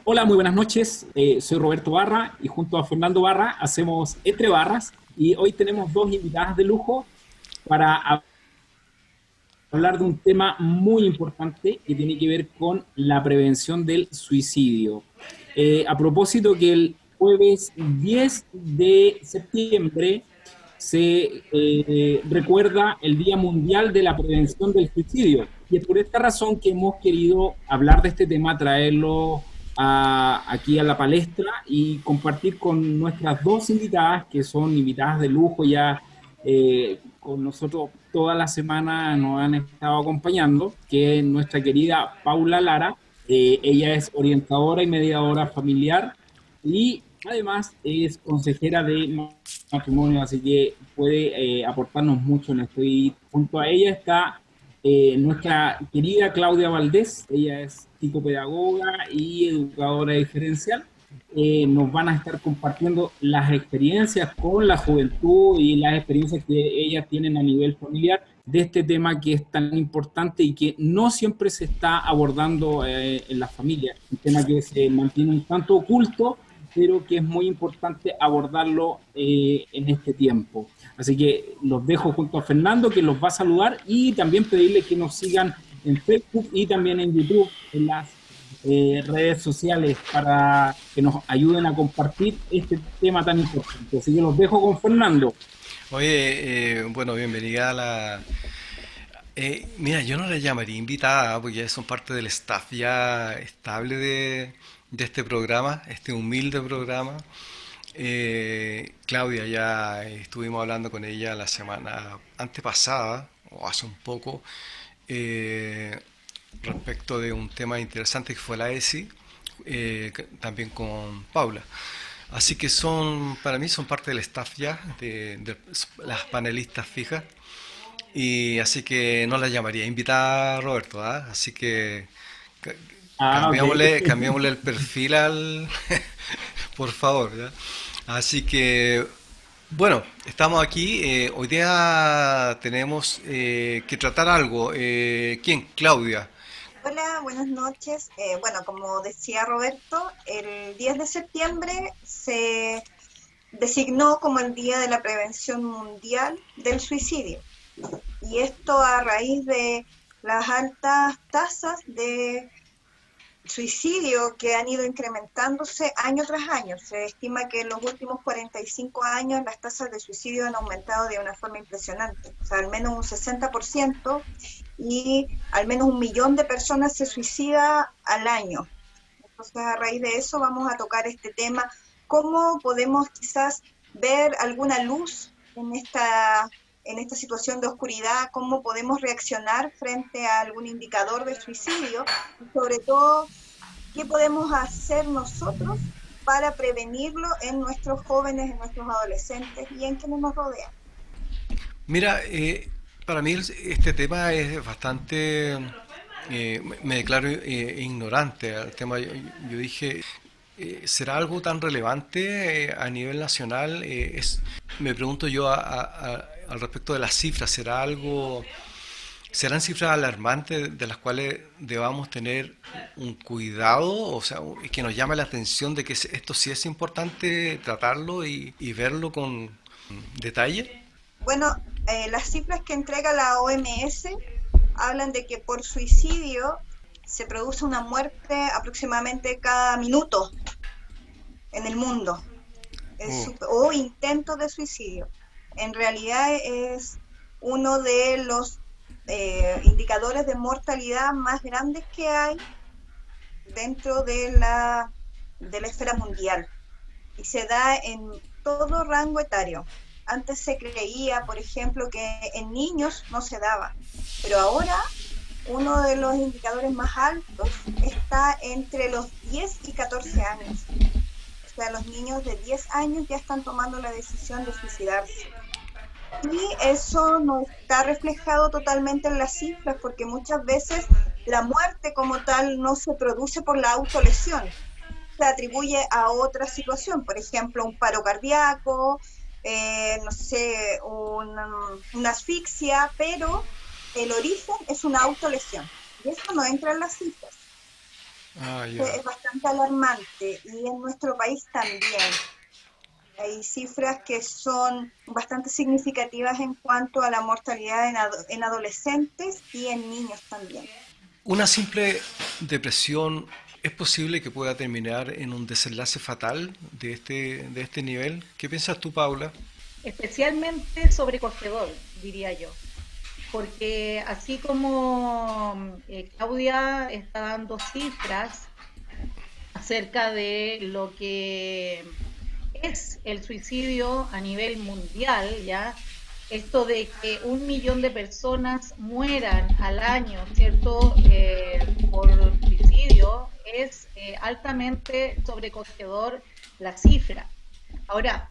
Hola, muy buenas noches. Soy Roberto Barra y junto a Fernando Barra hacemos Entre Barras y hoy tenemos dos invitadas de lujo para hablar de un tema muy importante que tiene que ver con la prevención del suicidio. A propósito que el jueves 10 de septiembre se recuerda el Día Mundial de la Prevención del Suicidio. Y es por esta razón que hemos querido hablar de este tema, traerlo aquí a la palestra y compartir con nuestras dos invitadas, que son invitadas de lujo ya con nosotros toda la semana nos han estado acompañando, que es nuestra querida Paula Lara. Ella es orientadora y mediadora familiar y además es consejera de matrimonio, así que puede aportarnos mucho en esto. Y junto a ella está nuestra querida Claudia Valdés. Ella es psicopedagoga y educadora diferencial. Nos van a estar compartiendo las experiencias con la juventud y las experiencias que ellas tienen a nivel familiar de este tema que es tan importante y que no siempre se está abordando en las familias, un tema que se mantiene un tanto oculto, pero que es muy importante abordarlo en este tiempo. Así que los dejo junto a Fernando, que los va a saludar, y también pedirles que nos sigan en Facebook y también en YouTube, en las redes sociales, para que nos ayuden a compartir este tema tan importante. Así que los dejo con Fernando. Oye, bueno, bienvenida a la... mira, yo no la llamaría invitada porque ya son parte del staff ya estable de este programa, este humilde programa. Claudia, ya estuvimos hablando con ella la semana antepasada, o hace un poco, eh, respecto de un tema interesante que fue la ESI, también con Paula. Así que son, para mí son parte del staff ya, de las panelistas fijas. Y así que no la llamaría invitada, Roberto, ¿ah? Así que ca- Ah, ok. cambiémosle el perfil al, por favor, ¿ya? Así que, bueno, estamos aquí. Hoy día tenemos que tratar algo. ¿Quién? Claudia. Hola, buenas noches. Bueno, como decía Roberto, el 10 de septiembre se designó como el Día de la Prevención Mundial del Suicidio. Y esto a raíz de las altas tasas de suicidio que han ido incrementándose año tras año. Se estima que en los últimos 45 años las tasas de suicidio han aumentado de una forma impresionante, o sea, al menos un 60%, y al menos 1 millón de personas se suicida al año. Entonces, a raíz de eso vamos a tocar este tema, cómo podemos quizás ver alguna luz en esta situación de oscuridad, cómo podemos reaccionar frente a algún indicador de suicidio y sobre todo qué podemos hacer nosotros para prevenirlo en nuestros jóvenes, en nuestros adolescentes y en quienes nos rodean. Mira, para mí este tema es bastante... me declaro ignorante al tema. Yo dije, ¿será algo tan relevante a nivel nacional? Me pregunto yo al respecto de las cifras, ¿serán cifras alarmantes de las cuales debamos tener un cuidado? O sea, que nos llame la atención de que esto sí es importante tratarlo y verlo con detalle. Bueno, las cifras que entrega la OMS hablan de que por suicidio se produce una muerte aproximadamente cada minuto en el mundo, Oh. o intentos de suicidio. En realidad es uno de los indicadores de mortalidad más grandes que hay dentro de la esfera mundial y se da en todo rango etario. Antes se creía, por ejemplo, que en niños no se daba, pero ahora uno de los indicadores más altos está entre los 10 y 14 años. O sea, los niños de 10 años ya están tomando la decisión de suicidarse. Y eso no está reflejado totalmente en las cifras, porque muchas veces la muerte como tal no se produce por la autolesión, se atribuye a otra situación, por ejemplo, un paro cardíaco, no sé, una asfixia, pero el origen es una autolesión. Y eso no entra en las cifras. Ah, ya. Es bastante alarmante y en nuestro país también. Hay cifras que son bastante significativas en cuanto a la mortalidad en adolescentes y en niños también. Una simple depresión es posible que pueda terminar en un desenlace fatal de este nivel. ¿Qué piensas tú, Paula? Especialmente sobrecogedor, diría yo, porque así como Claudia está dando cifras acerca de lo que es el suicidio a nivel mundial, ¿ya? Esto de que 1 millón de personas mueran al año, ¿cierto? Por suicidio, es altamente sobrecogedor la cifra. Ahora,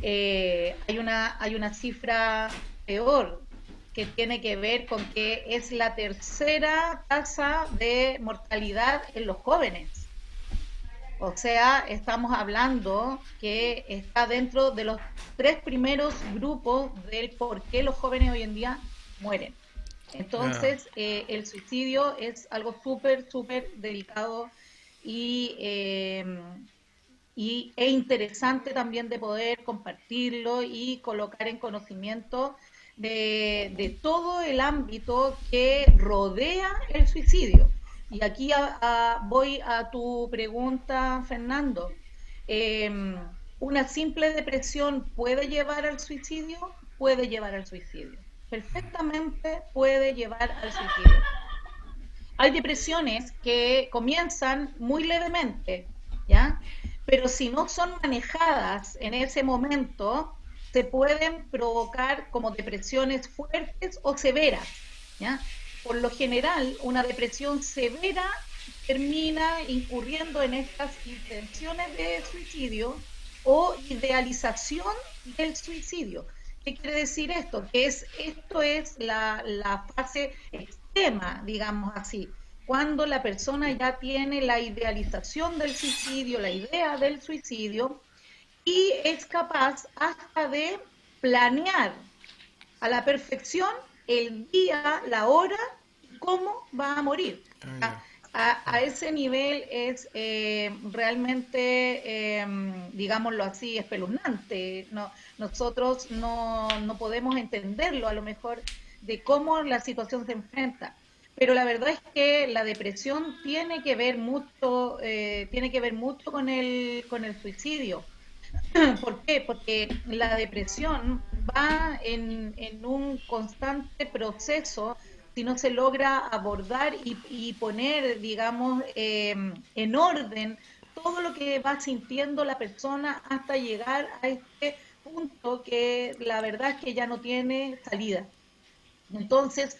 hay una cifra peor que tiene que ver con que es la tercera tasa de mortalidad en los jóvenes. O sea, estamos hablando que está dentro de los 3 primeros grupos del por qué los jóvenes hoy en día mueren. Ah, Entonces, el suicidio es algo súper, súper delicado y, e interesante también de poder compartirlo y colocar en conocimiento de todo el ámbito que rodea el suicidio. Y aquí voy a tu pregunta, Fernando. Eh, ¿Una simple depresión puede llevar al suicidio? Puede llevar al suicidio. Perfectamente puede llevar al suicidio. Hay depresiones que comienzan muy levemente, ¿ya? Pero si no son manejadas en ese momento, se pueden provocar como depresiones fuertes o severas, ¿ya? Por lo general, una depresión severa termina incurriendo en estas intenciones de suicidio o idealización del suicidio. ¿Qué quiere decir esto? Que esto es la fase extrema, digamos así, cuando la persona ya tiene la idealización del suicidio, la idea del suicidio, y es capaz hasta de planear a la perfección el día, la hora, cómo va a morir. ah, A, ya. a ese nivel es realmente, digámoslo así, espeluznante. No, nosotros no podemos entenderlo a lo mejor de cómo la situación se enfrenta. Pero la verdad es que la depresión tiene que ver mucho con el suicidio. ¿Por qué? Porque la depresión va en un constante proceso si no se logra abordar y poner, digamos, en orden todo lo que va sintiendo la persona hasta llegar a este punto que la verdad es que ya no tiene salida. Entonces,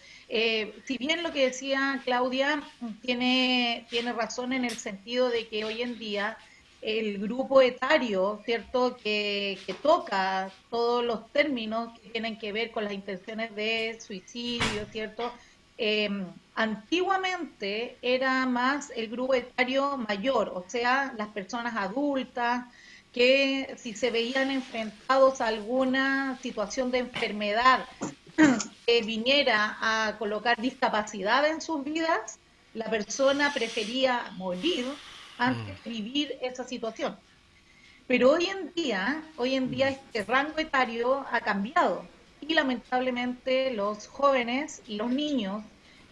si bien lo que decía Claudia tiene razón en el sentido de que hoy en día el grupo etario, ¿cierto?, que toca todos los términos que tienen que ver con las intenciones de suicidio, ¿cierto? Eh, Antiguamente era más el grupo etario mayor, o sea, las personas adultas que si se veían enfrentados a alguna situación de enfermedad que viniera a colocar discapacidad en sus vidas, la persona prefería morir antes de vivir esa situación. Pero hoy en día este rango etario ha cambiado y lamentablemente los jóvenes y los niños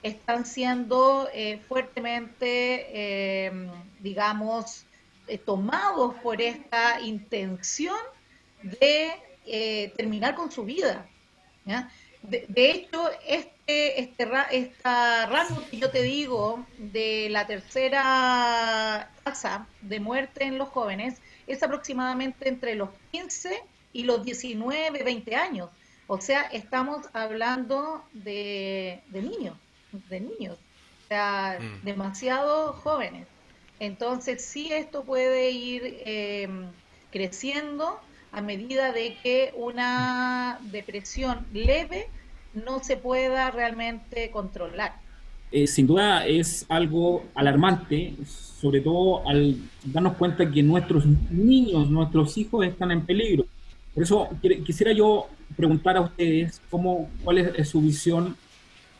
están siendo fuertemente, digamos, tomados por esta intención de terminar con su vida. ¿Ya? De hecho, esta rango que yo te digo de la tercera tasa de muerte en los jóvenes es aproximadamente entre los 15 y los 19, 20 años. O sea, estamos hablando de niños, o sea, Mm. demasiado jóvenes. Entonces, sí, esto puede ir creciendo a medida de que una depresión leve no se pueda realmente controlar. Sin duda es algo alarmante, sobre todo al darnos cuenta que nuestros niños, nuestros hijos están en peligro. Por eso quisiera yo preguntar a ustedes cuál es su visión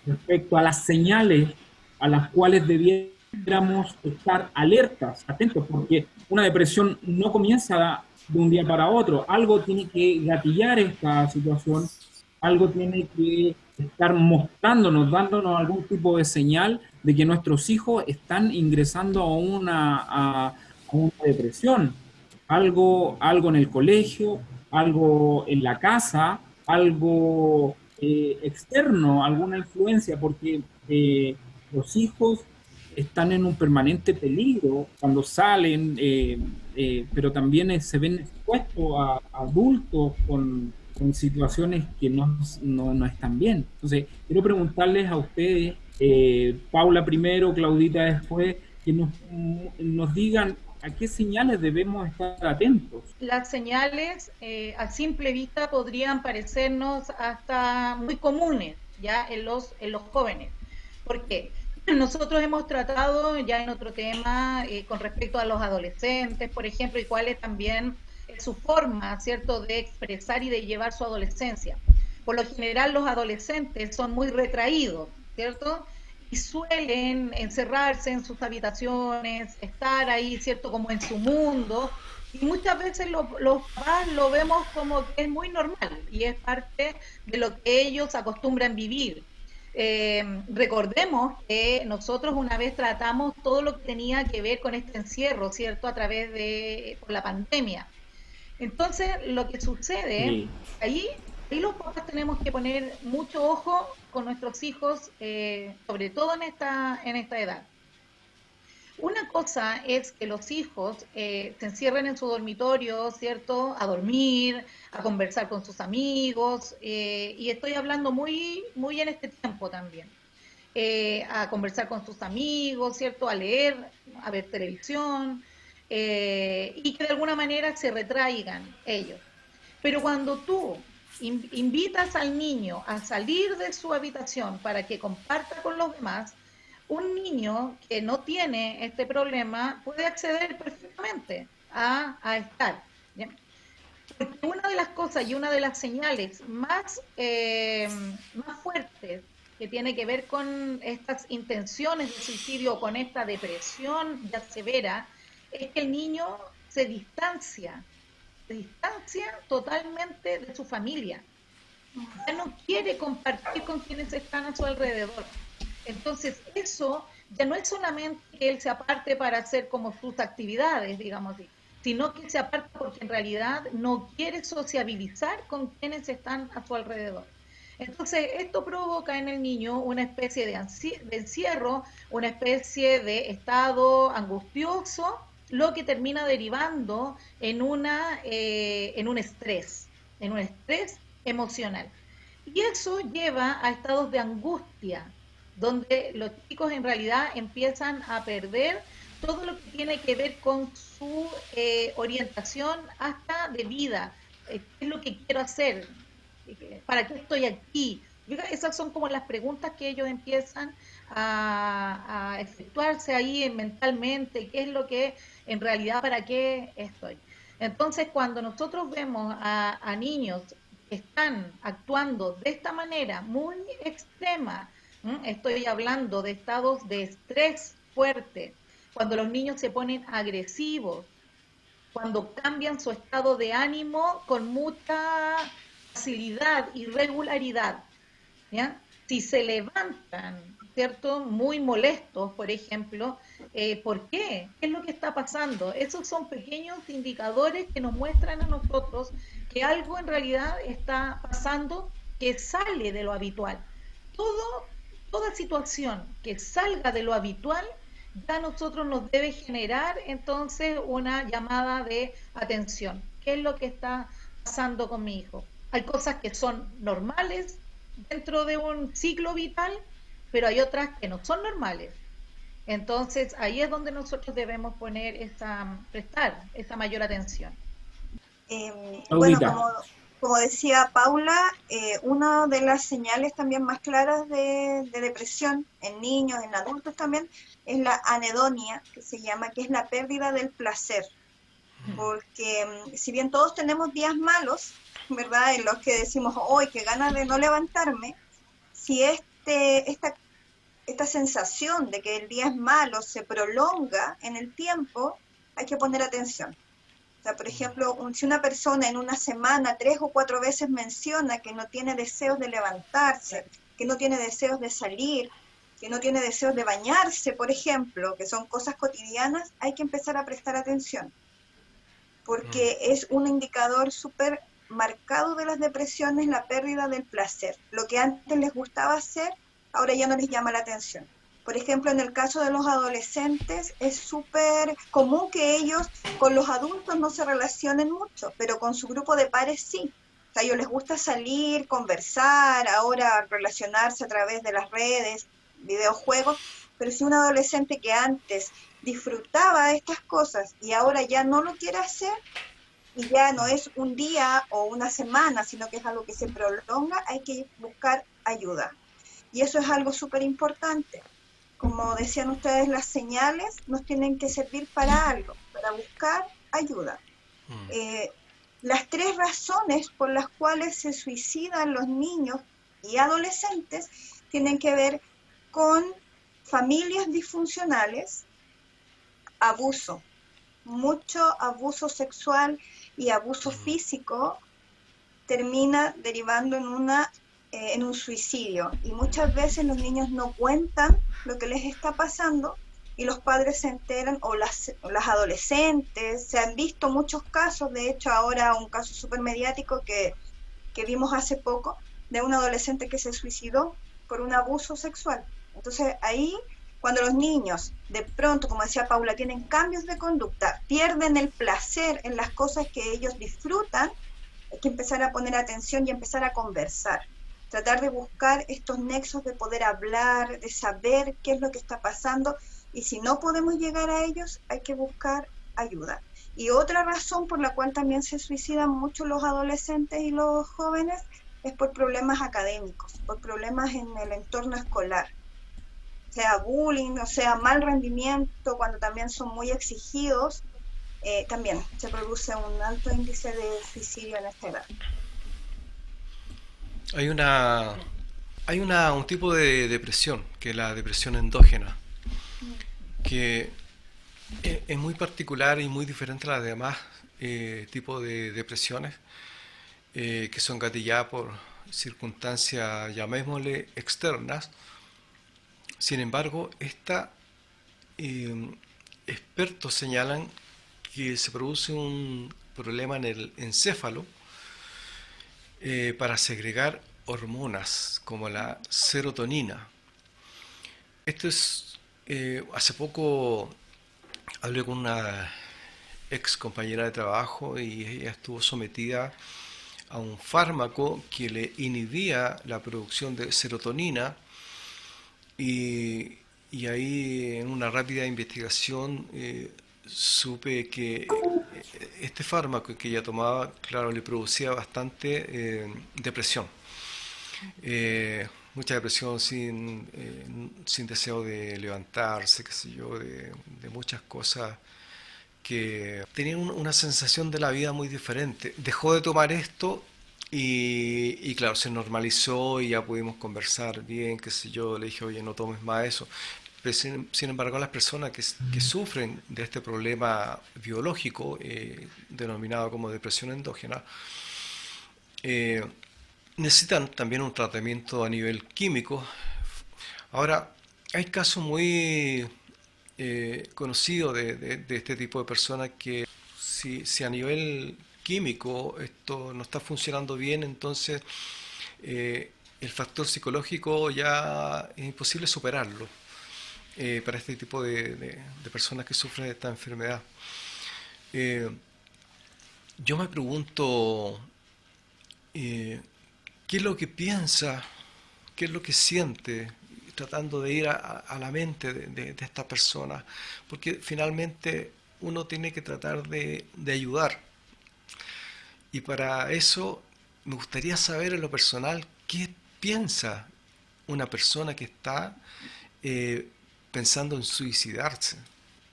respecto a las señales a las cuales debieran debiéramos estar alertas, atentos, porque una depresión no comienza de un día para otro. Algo tiene que gatillar esta situación, algo tiene que estar mostrándonos, dándonos algún tipo de señal de que nuestros hijos están ingresando a una depresión. Algo en el colegio, algo en la casa, algo externo, alguna influencia, porque los hijos están en un permanente peligro cuando salen, pero también se ven expuestos a adultos con situaciones que no están bien. Entonces, quiero preguntarles a ustedes, Paula primero, Claudita después, que nos digan a qué señales debemos estar atentos. Las señales a simple vista podrían parecernos hasta muy comunes ya en los jóvenes. ¿Por qué? Nosotros hemos tratado ya en otro tema con respecto a los adolescentes, por ejemplo, y cuál es también su forma, ¿cierto?, de expresar y de llevar su adolescencia. Por lo general los adolescentes son muy retraídos, ¿cierto?, y suelen encerrarse en sus habitaciones, estar ahí, ¿cierto?, como en su mundo, y muchas veces los papás lo vemos como que es muy normal y es parte de lo que ellos acostumbran vivir. Recordemos que nosotros una vez tratamos todo lo que tenía que ver con este encierro, ¿cierto?, a través de por la pandemia. Entonces, lo que sucede Sí. ahí, ahí los papás tenemos que poner mucho ojo con nuestros hijos, sobre todo en esta edad. Una cosa es que los hijos se encierren en su dormitorio, ¿cierto? A dormir, a conversar con sus amigos, y estoy hablando muy en este tiempo también. A conversar con sus amigos, ¿cierto? A leer, a ver televisión, y que de alguna manera se retraigan ellos. Pero cuando tú invitas al niño a salir de su habitación para que comparta con los demás, un niño que no tiene este problema puede acceder perfectamente a estar. ¿Bien? Porque una de las cosas y una de las señales más fuertes que tiene que ver con estas intenciones de suicidio, con esta depresión ya severa, es que el niño se distancia totalmente de su familia. Ya no quiere compartir con quienes están a su alrededor. Entonces, eso ya no es solamente que él se aparte para hacer como sus actividades, digamos así, sino que se aparta porque en realidad no quiere sociabilizar con quienes están a su alrededor. Entonces, esto provoca en el niño una especie de encierro, una especie de estado angustioso, lo que termina derivando en un estrés emocional. Y eso lleva a estados de angustia, donde los chicos en realidad empiezan a perder todo lo que tiene que ver con su orientación hasta de vida, qué es lo que quiero hacer, para qué estoy aquí. Esas son como las preguntas que ellos empiezan a efectuarse ahí mentalmente, qué es lo que en realidad para qué estoy. Entonces, cuando nosotros vemos a niños que están actuando de esta manera muy extrema, estoy hablando de estados de estrés fuerte, cuando los niños se ponen agresivos, cuando cambian su estado de ánimo con mucha facilidad y regularidad, ¿ya? Si se levantan, ¿cierto? Muy molestos, por ejemplo, ¿por qué? ¿Qué es lo que está pasando? Esos son pequeños indicadores que nos muestran a nosotros que algo en realidad está pasando que sale de lo habitual. Todo, toda situación que salga de lo habitual ya a nosotros nos debe generar entonces una llamada de atención. ¿Qué es lo que está pasando con mi hijo? Hay cosas que son normales dentro de un ciclo vital, pero hay otras que no son normales. Entonces ahí es donde nosotros debemos prestar esa mayor atención. Bueno, Audita. como decía Paula, una de las señales también más claras de depresión en niños, en adultos también, es la anedonia, que se llama, que es la pérdida del placer. Porque si bien todos tenemos días malos, ¿verdad? En los que decimos, hoy qué ganas de no levantarme, si esta esta sensación de que el día es malo se prolonga en el tiempo, hay que poner atención. O sea, por ejemplo, si una persona en una semana 3 o 4 veces menciona que no tiene deseos de levantarse, que no tiene deseos de salir, que no tiene deseos de bañarse, por ejemplo, que son cosas cotidianas, hay que empezar a prestar atención, porque es un indicador súper marcado de las depresiones, la pérdida del placer. Lo que antes les gustaba hacer, ahora ya no les llama la atención. Por ejemplo, en el caso de los adolescentes, es súper común que ellos con los adultos no se relacionen mucho, pero con su grupo de pares sí. O sea, a ellos les gusta salir, conversar, ahora relacionarse a través de las redes, videojuegos, pero si un adolescente que antes disfrutaba estas cosas y ahora ya no lo quiere hacer, y ya no es un día o una semana, sino que es algo que se prolonga, hay que buscar ayuda. Y eso es algo súper importante. Como decían ustedes, las señales nos tienen que servir para algo, para buscar ayuda. Las 3 razones por las cuales se suicidan los niños y adolescentes tienen que ver con familias disfuncionales, abuso, mucho abuso sexual y abuso físico termina derivando en un suicidio. Y muchas veces los niños no cuentan lo que les está pasando y los padres se enteran, o las adolescentes. Se han visto muchos casos, de hecho ahora un caso súper mediático que vimos hace poco, de un adolescente que se suicidó por un abuso sexual. Entonces ahí, cuando los niños de pronto, como decía Paula, tienen cambios de conducta, pierden el placer en las cosas que ellos disfrutan, hay que empezar a poner atención y empezar a conversar. Tratar de buscar estos nexos de poder hablar, de saber qué es lo que está pasando, y si no podemos llegar a ellos, hay que buscar ayuda. Y otra razón por la cual también se suicidan mucho los adolescentes y los jóvenes es por problemas académicos, por problemas en el entorno escolar, sea bullying, o sea mal rendimiento, cuando también son muy exigidos, también se produce un alto índice de suicidio en esta edad. Hay un tipo de depresión, que es la depresión endógena, que es muy particular y muy diferente a las demás tipos de depresiones que son gatilladas por circunstancias, llamémosle, externas. Sin embargo, expertos señalan que se produce un problema en el encéfalo para segregar hormonas como la serotonina. Esto es, hace poco hablé con una ex compañera de trabajo y ella estuvo sometida a un fármaco que le inhibía la producción de serotonina y ahí en una rápida investigación supe que este fármaco que ella tomaba, claro, le producía bastante depresión. Mucha depresión sin deseo de levantarse, qué sé yo, de muchas cosas que tenían una sensación de la vida muy diferente. Dejó de tomar esto y claro, se normalizó y ya pudimos conversar bien, qué sé yo, le dije, oye, no tomes más eso. Pero sin embargo, las personas que sufren de este problema biológico, denominado como depresión endógena, eh, necesitan también un tratamiento a nivel químico. Ahora, hay casos muy conocidos de este tipo de personas que si a nivel químico esto no está funcionando bien, entonces el factor psicológico ya es imposible superarlo para este tipo de personas que sufren de esta enfermedad. Eh, yo me pregunto, eh, ¿qué es lo que piensa, qué es lo que siente, tratando de ir a la mente de esta persona? Porque finalmente uno tiene que tratar de ayudar. Y para eso me gustaría saber en lo personal qué piensa una persona que está eh, pensando en suicidarse.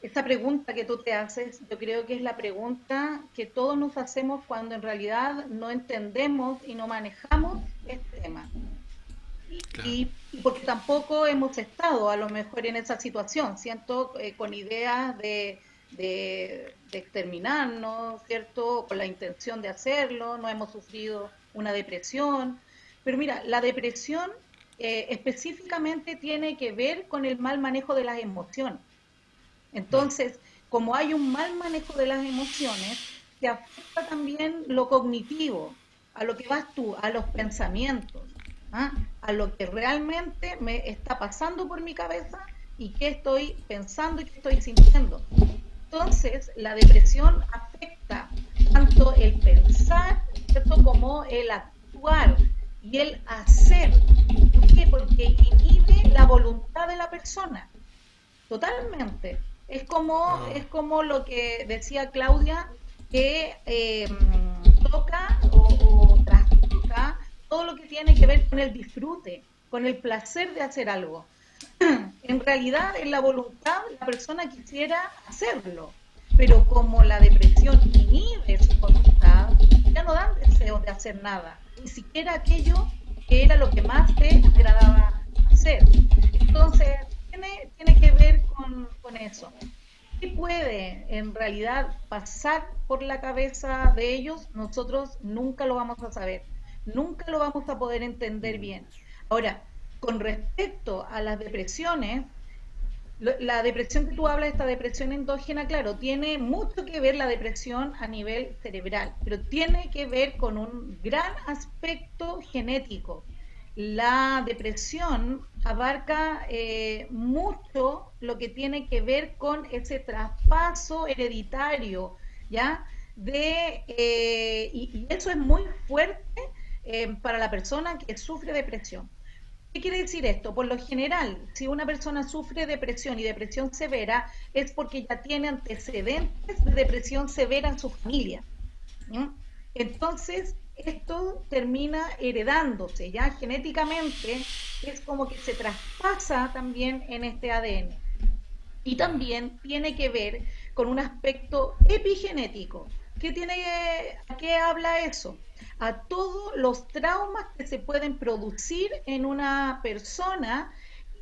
Esa pregunta que tú te haces, yo creo que es la pregunta que todos nos hacemos cuando en realidad no entendemos y no manejamos este tema. claro. y porque tampoco hemos estado a lo mejor en esa situación, siento, con ideas de exterminarnos, ¿cierto? Con la intención de hacerlo, no hemos sufrido una depresión. Pero mira, la depresión específicamente tiene que ver con el mal manejo de las emociones. Mm, Entonces, como hay un mal manejo de las emociones, te afecta también lo cognitivo, a lo que vas tú, a los pensamientos, ¿ah? A lo que realmente me está pasando por mi cabeza y qué estoy pensando y qué estoy sintiendo. Entonces, la depresión afecta tanto el pensar, ¿cierto?, como el actuar y el hacer. ¿Por qué? Porque inhibe la voluntad de la persona. Totalmente. ah, Es como lo que decía Claudia, que toca o trastoca todo lo que tiene que ver con el disfrute, con el placer de hacer algo. En realidad, en la voluntad, la persona quisiera hacerlo, pero como la depresión inhibe su voluntad, ya no dan deseo de hacer nada, ni siquiera aquello que era lo que más te agradaba hacer. Entonces, tiene que ver con eso. ¿Qué puede en realidad pasar por la cabeza de ellos? Nosotros nunca lo vamos a saber, nunca lo vamos a poder entender bien. Ahora, con respecto a las depresiones, la depresión que tú hablas, esta depresión endógena, claro, tiene mucho que ver la depresión a nivel cerebral, pero tiene que ver con un gran aspecto genético. La depresión abarca mucho lo que tiene que ver con ese traspaso hereditario, ¿ya? Y eso es muy fuerte para la persona que sufre depresión. ¿Qué quiere decir esto? Por lo general, si una persona sufre depresión y depresión severa, es porque ya tiene antecedentes de depresión severa en su familia. ¿Mm? Entonces, esto termina heredándose, ya genéticamente, es como que se traspasa también en este ADN. Y también tiene que ver con un aspecto epigenético. ¿A qué habla eso? A todos los traumas que se pueden producir en una persona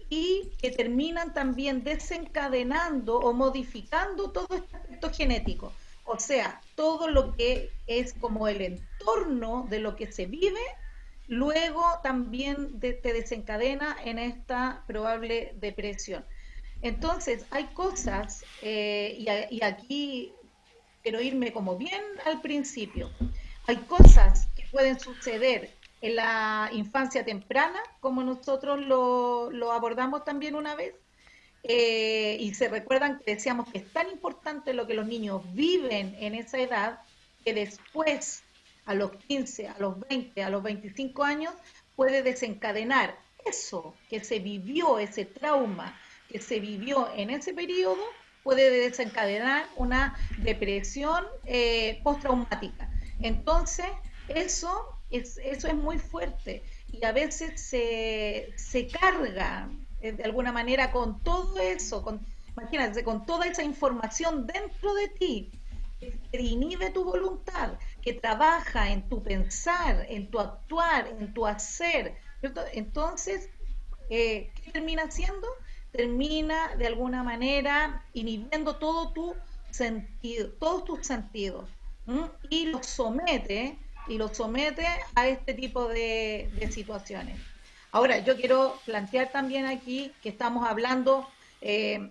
y que terminan también desencadenando o modificando todo este aspecto genético. O sea, todo lo que es como el entorno de lo que se vive, luego también te desencadena en esta probable depresión. Entonces, hay cosas, y aquí quiero irme como bien al principio, hay cosas que pueden suceder en la infancia temprana, como nosotros lo abordamos también una vez, y se recuerdan que decíamos que es tan importante lo que los niños viven en esa edad, que después, a los 15, a los 20, a los 25 años, puede desencadenar eso que se vivió, ese trauma que se vivió en ese periodo, puede desencadenar una depresión postraumática. Entonces, eso es muy fuerte y a veces se carga de alguna manera con todo eso, imagínate, con toda esa información dentro de ti, que te inhibe tu voluntad, que trabaja en tu pensar, en tu actuar, en tu hacer, ¿cierto? Entonces, ¿qué termina haciendo? Termina de alguna manera inhibiendo todo tu sentido, todos tus sentidos, ¿m? Y los somete a este tipo de situaciones. Ahora, yo quiero plantear también aquí que estamos hablando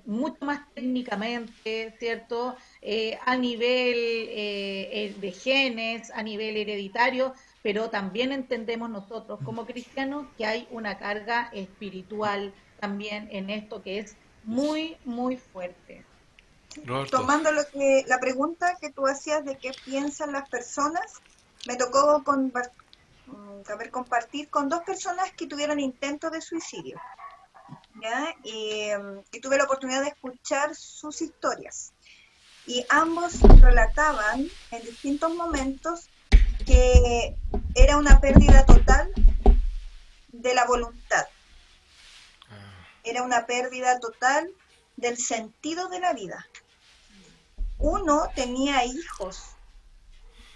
mucho más técnicamente, ¿cierto? A nivel de genes, a nivel hereditario, pero también entendemos nosotros como cristianos que hay una carga espiritual también en esto que es muy, muy fuerte. Roberto, Tomando la pregunta que tú hacías de qué piensan las personas, me tocó compartir con dos personas que tuvieron intentos de suicidio, ¿ya? Y tuve la oportunidad de escuchar sus historias. Y ambos relataban en distintos momentos que era una pérdida total de la voluntad, era una pérdida total del sentido de la vida. Uno tenía hijos,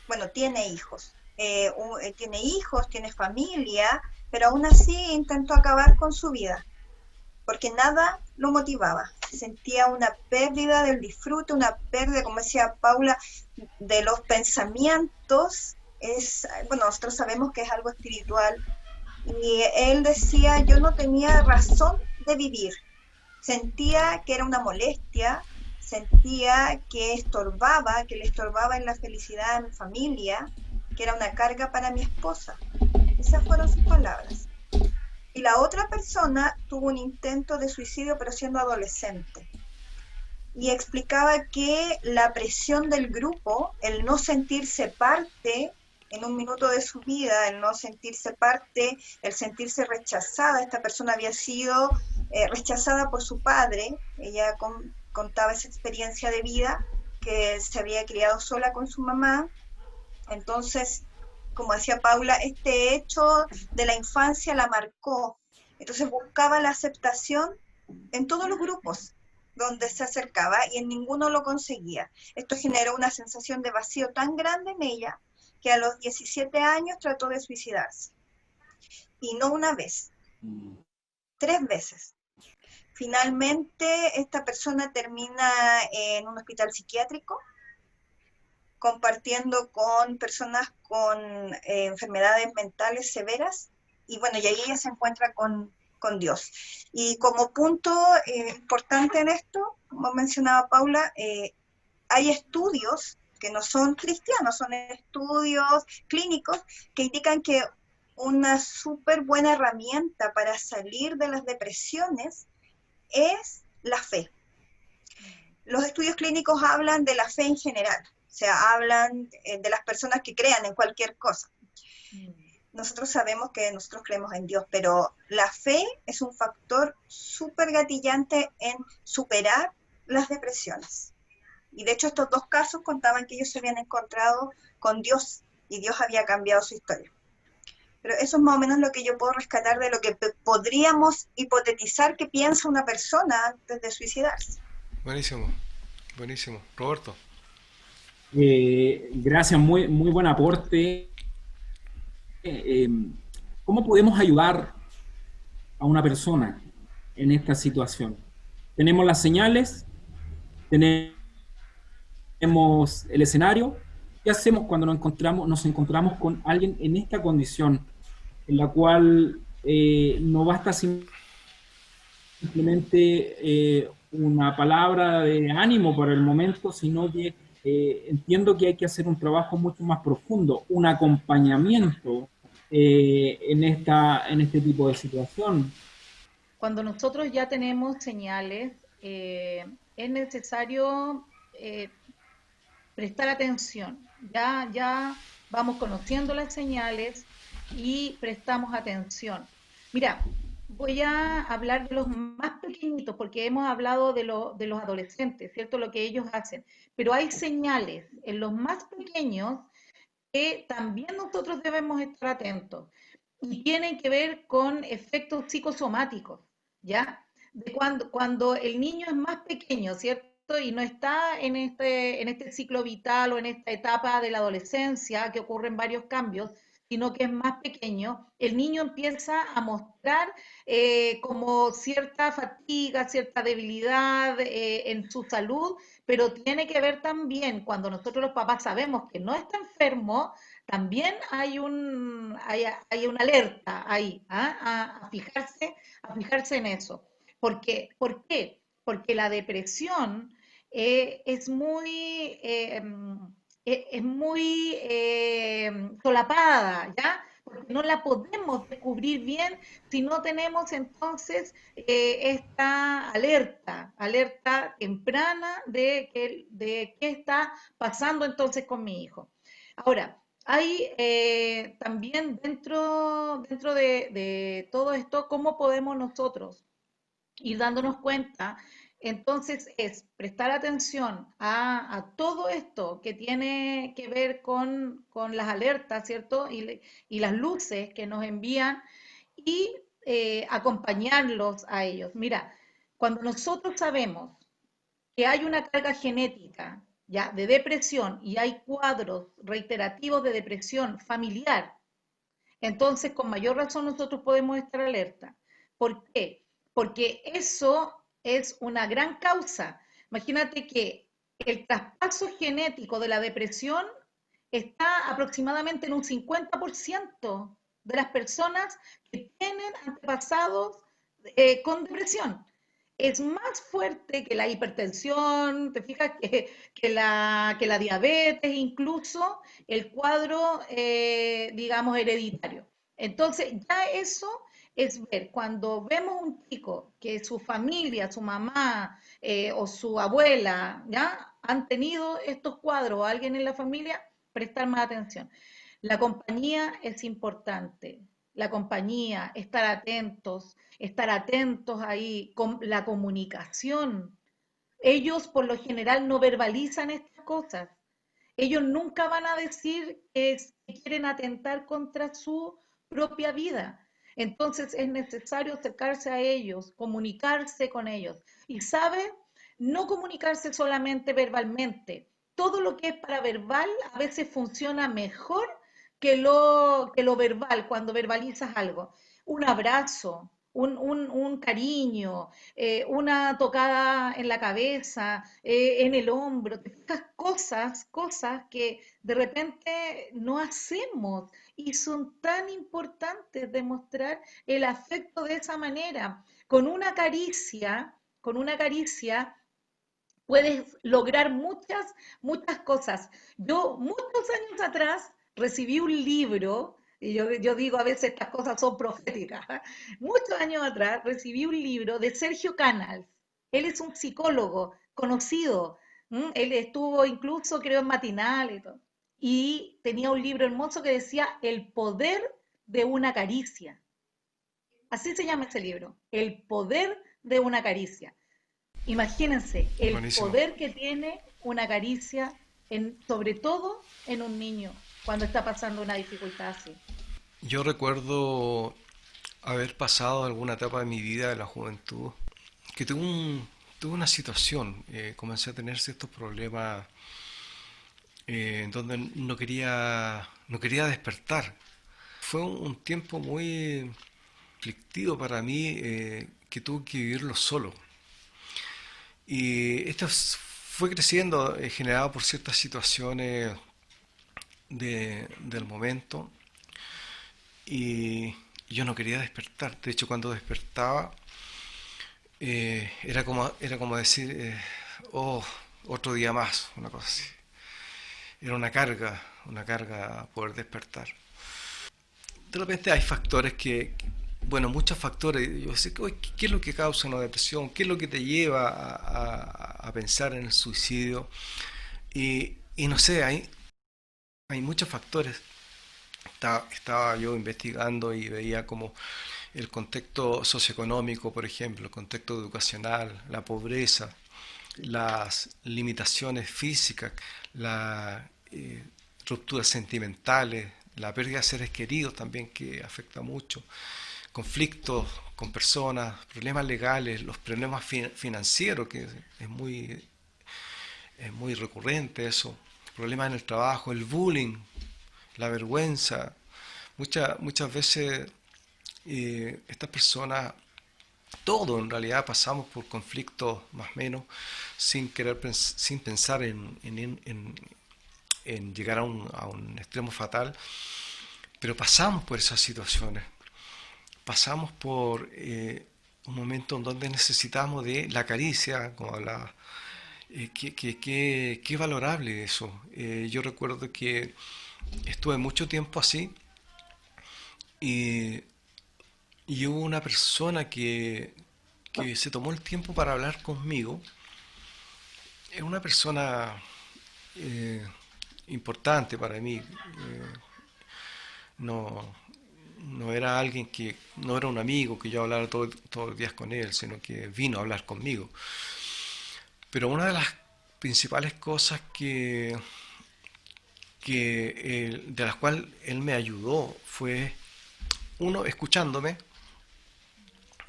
bueno, tiene hijos, tiene hijos, tiene familia, pero aún así intentó acabar con su vida, porque nada lo motivaba. Sentía una pérdida del disfrute, una pérdida, como decía Paula, de los pensamientos. Bueno, nosotros sabemos que es algo espiritual, y él decía, yo no tenía razón de vivir, sentía que era una molestia, sentía que le estorbaba en la felicidad de mi familia, que era una carga para mi esposa. Esas fueron sus palabras. Y la otra persona tuvo un intento de suicidio, pero siendo adolescente. Y explicaba que la presión del grupo, el no sentirse parte en un minuto de su vida, el no sentirse parte, el sentirse rechazada. Esta persona había sido rechazada por su padre. Ella contaba esa experiencia de vida, que se había criado sola con su mamá. Entonces, como decía Paula, este hecho de la infancia la marcó. Entonces buscaba la aceptación en todos los grupos donde se acercaba, y en ninguno lo conseguía. Esto generó una sensación de vacío tan grande en ella que a los 17 años trató de suicidarse. Y no una vez, 3 veces. Finalmente, esta persona termina en un hospital psiquiátrico, compartiendo con personas con enfermedades mentales severas, y bueno, y ahí ella se encuentra con Dios. Y como punto importante en esto, como mencionaba Paula, hay estudios que no son cristianos, son estudios clínicos que indican que una súper buena herramienta para salir de las depresiones es la fe. Los estudios clínicos hablan de la fe en general, o sea, hablan de las personas que crean en cualquier cosa. Nosotros sabemos que nosotros creemos en Dios, pero la fe es un factor súper gatillante en superar las depresiones. Y de hecho estos dos casos contaban que ellos se habían encontrado con Dios y Dios había cambiado su historia. Pero eso es más o menos lo que yo puedo rescatar de lo que podríamos hipotetizar que piensa una persona antes de suicidarse. Buenísimo, buenísimo. Roberto. Gracias, muy buen aporte. Eh, ¿Cómo podemos ayudar a una persona en esta situación? Tenemos las señales, tenemos el escenario. ¿Qué hacemos cuando nos encontramos con alguien en esta condición, en la cual no basta simplemente una palabra de ánimo por el momento, sino que entiendo que hay que hacer un trabajo mucho más profundo, un acompañamiento en este tipo de situación? Cuando nosotros ya tenemos señales, es necesario prestar atención. Ya vamos conociendo las señales y prestamos atención. Mira, voy a hablar de los más pequeñitos, porque hemos hablado de los adolescentes, ¿cierto? Lo que ellos hacen. Pero hay señales en los más pequeños que también nosotros debemos estar atentos, y tienen que ver con efectos psicosomáticos, ¿ya? De cuando el niño es más pequeño, ¿cierto? Y no está en este ciclo vital o en esta etapa de la adolescencia, que ocurren varios cambios, sino que es más pequeño, el niño empieza a mostrar como cierta fatiga, cierta debilidad en su salud, pero tiene que ver también, cuando nosotros los papás sabemos que no está enfermo, también hay una alerta ahí, ¿ah? A fijarse en eso. ¿Por qué? Porque la depresión es muy solapada, ¿ya? Porque no la podemos descubrir bien si no tenemos entonces esta alerta temprana de qué está pasando entonces con mi hijo. Ahora, hay también dentro de todo esto, ¿cómo podemos nosotros ir dándonos cuenta? Entonces es prestar atención a todo esto que tiene que ver con las alertas, ¿cierto? Y las luces que nos envían, y acompañarlos a ellos. Mira, cuando nosotros sabemos que hay una carga genética, ¿ya? De depresión y hay cuadros reiterativos de depresión familiar, entonces con mayor razón nosotros podemos estar alerta. ¿Por qué? Porque eso es una gran causa. Imagínate que el traspaso genético de la depresión está aproximadamente en un 50% de las personas que tienen antepasados con depresión. Es más fuerte que la hipertensión, te fijas que la diabetes, incluso el cuadro, digamos, hereditario. Entonces, ya eso es ver, cuando vemos un chico que su familia, su mamá o su abuela, ¿ya? Han tenido estos cuadros o alguien en la familia, prestar más atención. La compañía es importante, la compañía, estar atentos ahí, con la comunicación. Ellos por lo general no verbalizan estas cosas. Ellos nunca van a decir que quieren atentar contra su propia vida. Entonces es necesario acercarse a ellos, comunicarse con ellos. Y sabe, no comunicarse solamente verbalmente. Todo lo que es para verbal a veces funciona mejor que lo verbal, cuando verbalizas algo. Un abrazo, un cariño, una tocada en la cabeza, en el hombro, te fijas cosas que de repente no hacemos y son tan importantes demostrar el afecto de esa manera. Con una caricia puedes lograr muchas cosas. Yo muchos años atrás recibí un libro, y yo digo a veces estas cosas son proféticas, ¿eh? Muchos años atrás recibí un libro de Sergio Canals. Él es un psicólogo conocido. Él estuvo incluso, creo, en Matinal y todo. Y tenía un libro hermoso que decía El poder de una caricia. Así se llama ese libro, El poder de una caricia. Imagínense el Buenísimo. poder que tiene una caricia, sobre todo en un niño, cuando está pasando una dificultad así. Yo recuerdo haber pasado alguna etapa de mi vida de la juventud que tuve una situación, comencé a tener ciertos problemas en donde no quería despertar. Fue un tiempo muy aflictivo para mí, que tuve que vivirlo solo. Y esto fue creciendo, generado por ciertas situaciones del momento, y yo no quería despertar. De hecho, cuando despertaba, era como decir, oh, otro día más, una cosa así. Era una carga poder despertar. De repente hay factores bueno, muchos factores. Yo sé que, ¿qué es lo que causa una depresión? ¿Qué es lo que te lleva a pensar en el suicidio? Y no sé, hay muchos factores. Estaba yo investigando y veía como el contexto socioeconómico, por ejemplo, el contexto educacional, la pobreza, las limitaciones físicas, las rupturas sentimentales, la pérdida de seres queridos también, que afecta mucho, conflictos con personas, problemas legales, los problemas financieros, que es muy recurrente eso, problemas en el trabajo, el bullying, la vergüenza. Muchas veces estas personas, todo en realidad, pasamos por conflictos más o menos sin pensar en llegar a un extremo fatal, pero pasamos por esas situaciones, pasamos por un momento en donde necesitamos de la caricia, como hablaba. Qué valorable eso. Yo recuerdo que estuve mucho tiempo así, y, y hubo una persona que se tomó el tiempo para hablar conmigo. Es una persona eh, importante para mí. No, no era alguien no era un amigo que yo hablara todos los días con él, sino que vino a hablar conmigo. Pero una de las principales cosas de las cuales él me ayudó fue, uno, escuchándome.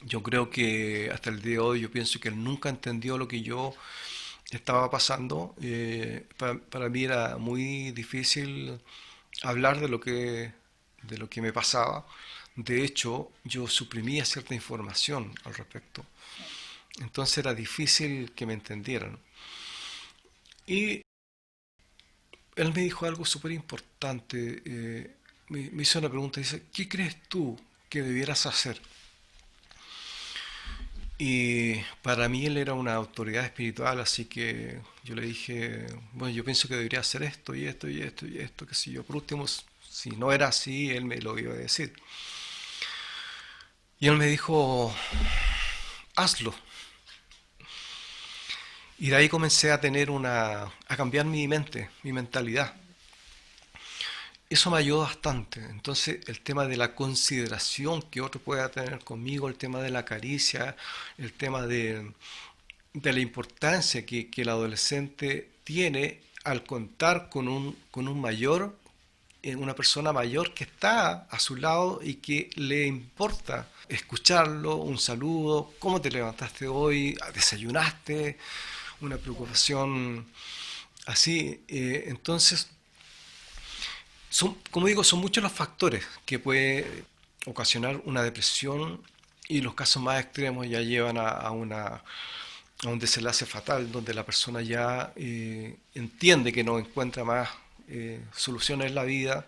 Yo creo que hasta el día de hoy yo pienso que él nunca entendió lo que yo estaba pasando. Para mí era muy difícil hablar de lo que me pasaba. De hecho, yo suprimía cierta información al respecto. Entonces era difícil que me entendieran. Y él me dijo algo súper importante. Me hizo una pregunta. Dice, ¿qué crees tú que debieras hacer? Y para mí él era una autoridad espiritual, así que yo le dije, bueno, yo pienso que debería hacer esto y esto y esto y esto, qué sé yo. Por último, si no era así, él me lo iba a decir. Y él me dijo, hazlo. Y de ahí comencé a a cambiar mi mente, mi mentalidad. Eso me ayudó bastante. Entonces, el tema de la consideración que otro pueda tener conmigo, el tema de la caricia, el tema de la importancia que el adolescente tiene al contar con un mayor, una persona mayor que está a su lado y que le importa escucharlo, un saludo, cómo te levantaste hoy, desayunaste, una preocupación así. Entonces, como digo, son muchos los factores que puede ocasionar una depresión y los casos más extremos ya llevan a un desenlace fatal donde la persona ya entiende que no encuentra más soluciones en la vida.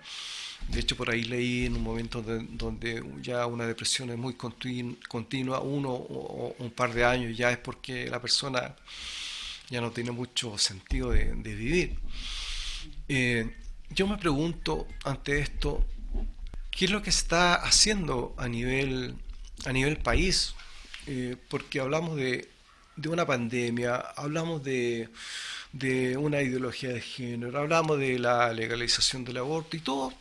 De hecho, por ahí leí en un momento donde ya una depresión es muy continua, uno o un par de años ya es porque la persona ya no tiene mucho sentido de vivir. Eh, yo me pregunto ante esto, ¿qué es lo que se está haciendo a nivel país? Porque hablamos de una pandemia, hablamos de una ideología de género, hablamos de la legalización del aborto y todo,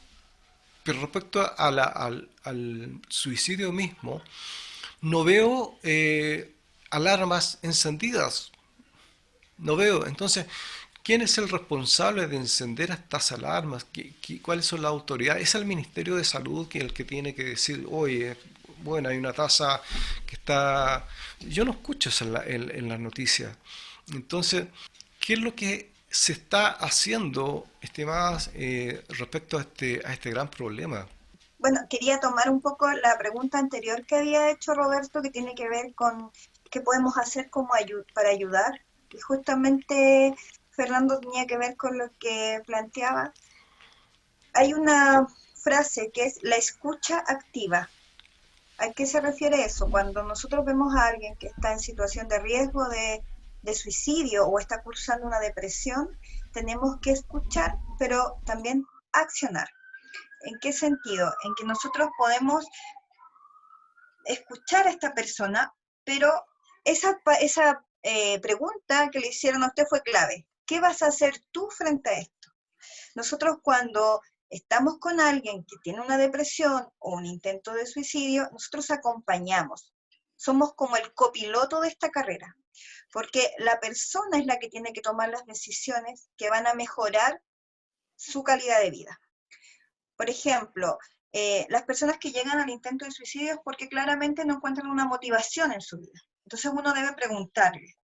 pero respecto al suicidio mismo, no veo alarmas encendidas. No veo. Entonces, ¿quién es el responsable de encender estas alarmas? ¿Cuáles son las autoridades? ¿Es el Ministerio de Salud que el que tiene que decir, oye, bueno, hay una tasa que está... Yo no escucho eso en las noticias. Entonces, ¿qué es lo que se está haciendo, estimadas, respecto a este gran problema? Bueno, quería tomar un poco la pregunta anterior que había hecho Roberto, que tiene que ver con qué podemos hacer como para ayudar. Y justamente Fernando tenía que ver con lo que planteaba. Hay una frase que es la escucha activa. ¿A qué se refiere eso? Cuando nosotros vemos a alguien que está en situación de riesgo de suicidio o está cursando una depresión, tenemos que escuchar, pero también accionar. ¿En qué sentido? En que nosotros podemos escuchar a esta persona, pero esa pregunta que le hicieron a usted fue clave. ¿Qué vas a hacer tú frente a esto? Nosotros cuando estamos con alguien que tiene una depresión o un intento de suicidio, nosotros acompañamos. Somos como el copiloto de esta carrera, porque la persona es la que tiene que tomar las decisiones que van a mejorar su calidad de vida. Por ejemplo, las personas que llegan al intento de suicidio es porque claramente no encuentran una motivación en su vida. Entonces uno debe preguntarle,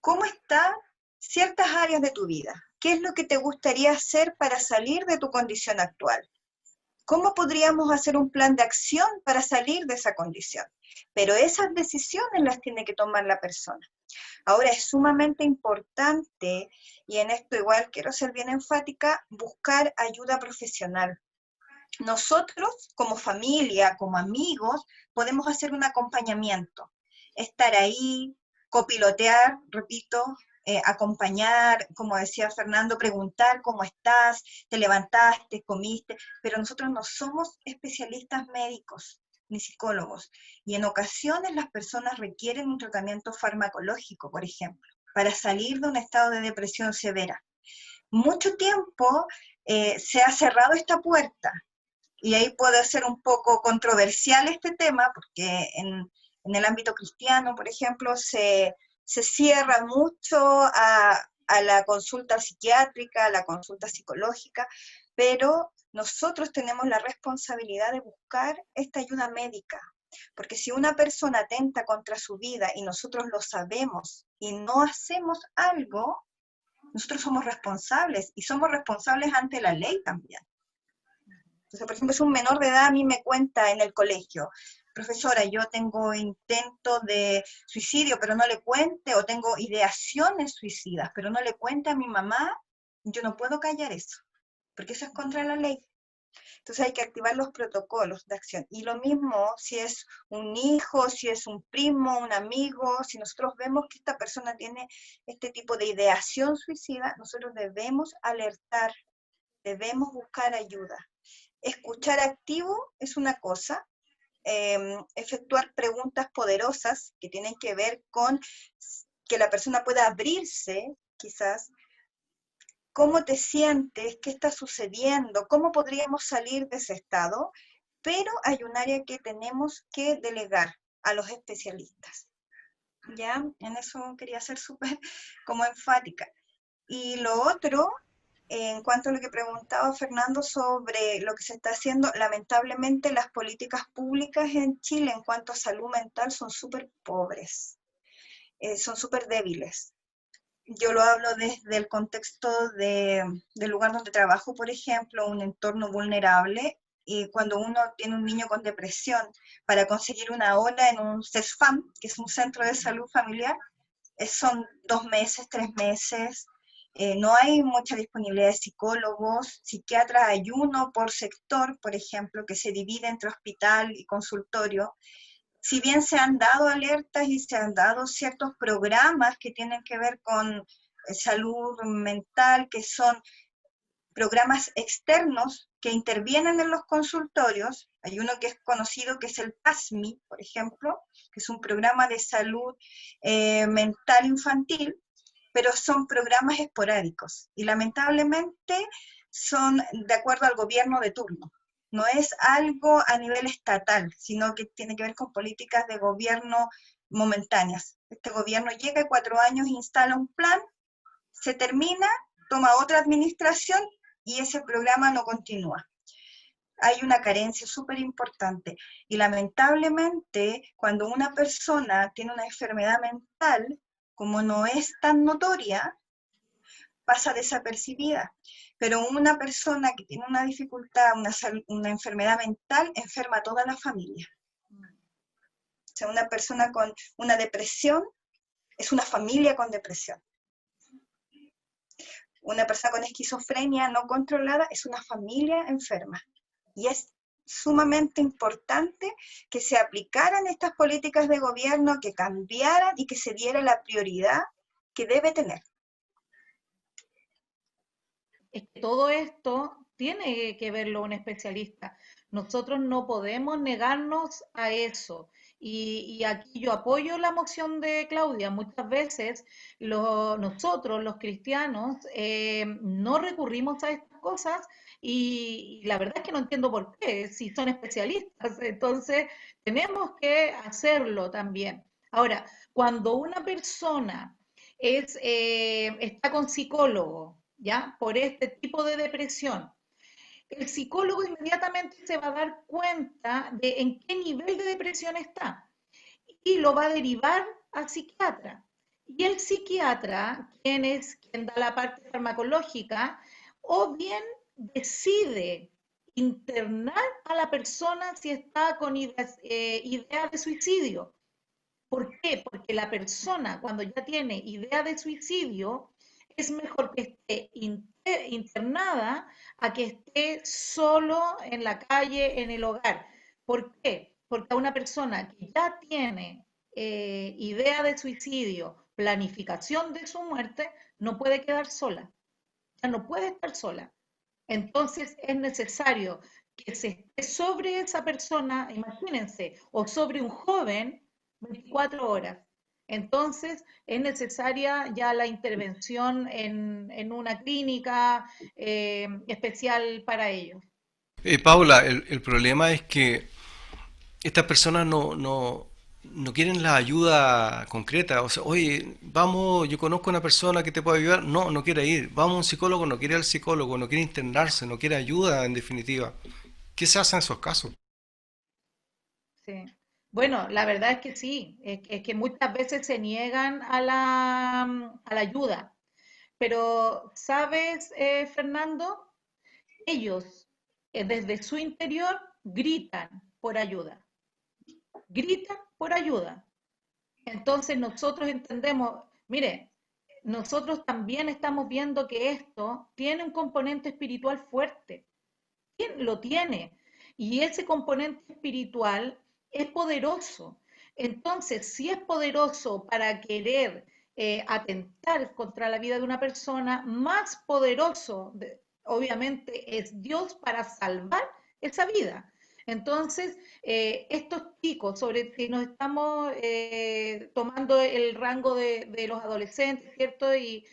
¿cómo están ciertas áreas de tu vida? ¿Qué es lo que te gustaría hacer para salir de tu condición actual? ¿Cómo podríamos hacer un plan de acción para salir de esa condición? Pero esas decisiones las tiene que tomar la persona. Ahora es sumamente importante, y en esto igual quiero ser bien enfática, buscar ayuda profesional. Nosotros, como familia, como amigos, podemos hacer un acompañamiento, estar ahí, copilotear, repito, acompañar, como decía Fernando, preguntar cómo estás, te levantaste, comiste, pero nosotros no somos especialistas médicos ni psicólogos, y en ocasiones las personas requieren un tratamiento farmacológico, por ejemplo, para salir de un estado de depresión severa. Mucho tiempo se ha cerrado esta puerta, y ahí puede ser un poco controversial este tema, porque en el ámbito cristiano, por ejemplo, se cierra mucho a la consulta psiquiátrica, a la consulta psicológica, pero nosotros tenemos la responsabilidad de buscar esta ayuda médica, porque si una persona atenta contra su vida y nosotros lo sabemos y no hacemos algo, nosotros somos responsables y somos responsables ante la ley también. Entonces, por ejemplo, es un menor de edad, a mí me cuenta en el colegio, profesora, yo tengo intento de suicidio, pero no le cuente, o tengo ideaciones suicidas, pero no le cuente a mi mamá, yo no puedo callar eso, porque eso es contra la ley. Entonces hay que activar los protocolos de acción. Y lo mismo si es un hijo, si es un primo, un amigo, si nosotros vemos que esta persona tiene este tipo de ideación suicida, nosotros debemos alertar, debemos buscar ayuda. Escuchar activo es una cosa, efectuar preguntas poderosas que tienen que ver con que la persona pueda abrirse, quizás, cómo te sientes, qué está sucediendo, cómo podríamos salir de ese estado, pero hay un área que tenemos que delegar a los especialistas. ¿Ya? En eso quería ser súper como enfática. Y lo otro, en cuanto a lo que preguntaba Fernando sobre lo que se está haciendo, lamentablemente las políticas públicas en Chile en cuanto a salud mental son súper pobres, son súper débiles. Yo lo hablo desde el contexto del lugar donde trabajo, por ejemplo, un entorno vulnerable, y cuando uno tiene un niño con depresión, para conseguir una hora en un CESFAM, que es un centro de salud familiar, son 2 meses, 3 meses, no hay mucha disponibilidad de psicólogos, psiquiatras hay uno por sector, por ejemplo, que se divide entre hospital y consultorio. Si bien se han dado alertas y se han dado ciertos programas que tienen que ver con salud mental, que son programas externos que intervienen en los consultorios, hay uno que es conocido que es el PASMI, por ejemplo, que es un programa de salud mental infantil, pero son programas esporádicos y lamentablemente son de acuerdo al gobierno de turno. No es algo a nivel estatal, sino que tiene que ver con políticas de gobierno momentáneas. Este gobierno llega 4 años, instala un plan, se termina, toma otra administración y ese programa no continúa. Hay una carencia súper importante y lamentablemente cuando una persona tiene una enfermedad mental, como no es tan notoria, pasa desapercibida. Pero una persona que tiene una dificultad, una enfermedad mental, enferma a toda la familia. O sea, una persona con una depresión es una familia con depresión. Una persona con esquizofrenia no controlada es una familia enferma. Y es sumamente importante que se aplicaran estas políticas de gobierno, que cambiaran y que se diera la prioridad que debe tener. Es que todo esto tiene que verlo un especialista. Nosotros no podemos negarnos a eso. Y aquí yo apoyo la moción de Claudia. Muchas veces nosotros, los cristianos, no recurrimos a estas cosas y la verdad es que no entiendo por qué, si son especialistas. Entonces, tenemos que hacerlo también. Ahora, cuando una persona está con psicólogo, ¿ya? Por este tipo de depresión, el psicólogo inmediatamente se va a dar cuenta de en qué nivel de depresión está y lo va a derivar al psiquiatra. Y el psiquiatra, quien da la parte farmacológica, o bien decide internar a la persona si está con ideas de suicidio. ¿Por qué? Porque la persona cuando ya tiene idea de suicidio es mejor que esté internada a que esté solo en la calle, en el hogar. ¿Por qué? Porque a una persona que ya tiene idea de suicidio, planificación de su muerte, no puede quedar sola, ya no puede estar sola. Entonces es necesario que se esté sobre esa persona, imagínense, o sobre un joven 24 horas. Entonces es necesaria ya la intervención en una clínica especial para ellos. Paula, el problema es que estas personas no quieren la ayuda concreta. O sea, oye, vamos, yo conozco una persona que te puede ayudar. No, no quiere ir. Vamos a un psicólogo, no quiere ir al psicólogo, no quiere internarse, no quiere ayuda, en definitiva. ¿Qué se hace en esos casos? Sí. Bueno, la verdad es que sí, es que muchas veces se niegan a la ayuda, pero ¿sabes, Fernando? Ellos desde su interior gritan por ayuda. Entonces nosotros entendemos, mire, nosotros también estamos viendo que esto tiene un componente espiritual fuerte. ¿Quién lo tiene? Y ese componente espiritual es poderoso. Entonces, si es poderoso para querer atentar contra la vida de una persona, más poderoso, obviamente, es Dios para salvar esa vida. Entonces, estos chicos, sobre si nos estamos tomando el rango de los adolescentes, ¿cierto? Y